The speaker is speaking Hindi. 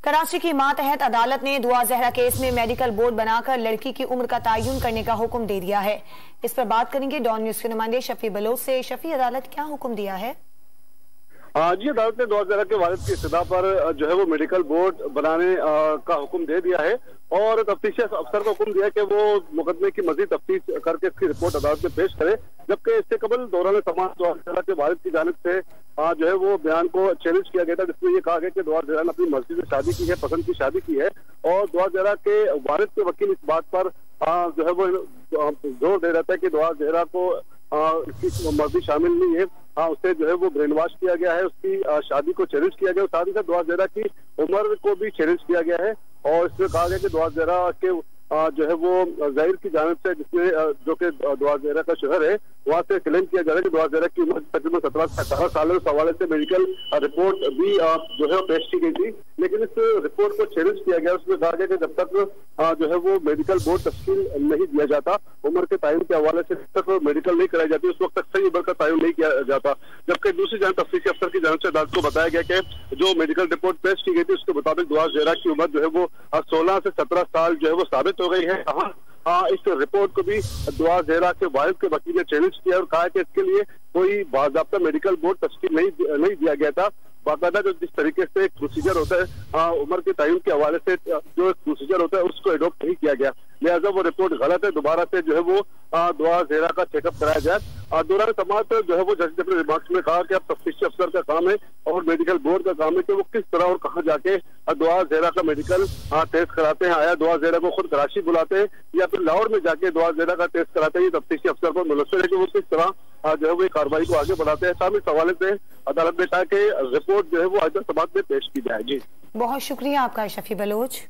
कराची की मातहत अदालत ने दुआ जहरा केस में मेडिकल बोर्ड बनाकर लड़की की उम्र का तयन करने का हुक्म दे दिया है। इस पर बात करेंगे डॉन न्यूज के नुमाइंदे शफी बलोच से। शफी, अदालत क्या हुक्म दिया है? जी, अदालत ने दुआ जहरा के वालिद की इस्तदा पर जो है वो मेडिकल बोर्ड बनाने का हुक्म दे दिया है और तफ्तीशी अफसर को हुक्म दिया कि वो मुकदमे की मजीद तफ्तीश करके इसकी रिपोर्ट अदालत में पेश करे। जबकि इससे कबल दौरान समाज दुआ जहरा के वालिद की जानिब से जो है वो बयान को चैलेंज किया गया था, जिसमें ये कहा गया कि दुआ जहरा ने अपनी मर्जी से शादी की है, पसंद की शादी की है और दुआ जहरा के वालिद के वकील इस बात पर जो है वो जोर दे रहता है कि दुआ जहरा को इसकी मर्जी शामिल नहीं है। उसे जो है वो ब्रेन वॉश किया गया है, उसकी शादी को चैलेंज किया गया, साथ ही साथ दुआ जहरा की उम्र को भी चैलेंज किया गया है और इसमें कहा गया कि दुआ जहरा के जो है वो जाहिर की जानिब से, जिसमें जो कि दुआ जहरा का शोहर है, वहां से क्लेम किया जा रहा है कि दुआ जहरा की उम्र तकरीबन 17 से 18 साल है। उस हवाले से मेडिकल रिपोर्ट भी जो है पेश की गई थी, लेकिन इस रिपोर्ट को चैलेंज किया गया। उसमें कहा गया कि जब तक जो है वो मेडिकल बोर्ड तश्कील नहीं दिया जाता, उम्र के तयन के हवाले से जब तक मेडिकल नहीं कराई जाती, उस वक्त तक सही उम्र का तयन नहीं किया जाता। जबकि दूसरी जान तफ्तीशी अफसर की जानिब से अदालत को बताया गया कि जो मेडिकल रिपोर्ट पेश की गई थी उसके मुताबिक दुआ जहरा की उम्र जो है वो 16 से 17 साल जो है वो साबित हो गई है। इस रिपोर्ट को भी दुआ जहरा के वालिद के वकील ने चैलेंज किया और कहा कि इसके लिए कोई बाज़ाब्ता मेडिकल बोर्ड तश्कील नहीं दिया गया था। बाकायदा जो जिस तरीके से एक प्रोसीजर होता है उम्र के तयन के हवाले से जो प्रोसीजर होता है उसको एडॉप्ट नहीं किया गया, लिहाजा वो रिपोर्ट गलत है। दोबारा से जो है वो दुआ जहरा का चेकअप कराया जाए। दौरान समाअत जो है वो जज ने अपने रिमार्क्स में कहा कि अब तफ्तीशी अफसर का काम है और मेडिकल बोर्ड का काम है कि वो किस तरह और कहाँ जाके दुआ जहरा का मेडिकल टेस्ट कराते हैं। आया दुआ जहरा को खुद कराची बुलाते हैं या फिर लाहौर में जाके दुआ जहरा का टेस्ट कराते हैं, ये तफ्तीशी अफसर पर मुनसर है कि वो किस तरह जो है वो कार्रवाई को आगे बढ़ाते हैं। सामने सवाल से अदालत ने कहा कि रिपोर्ट जो है वो आज समाअत में पेश की जाएगी। बहुत शुक्रिया आपका शफी बलोच।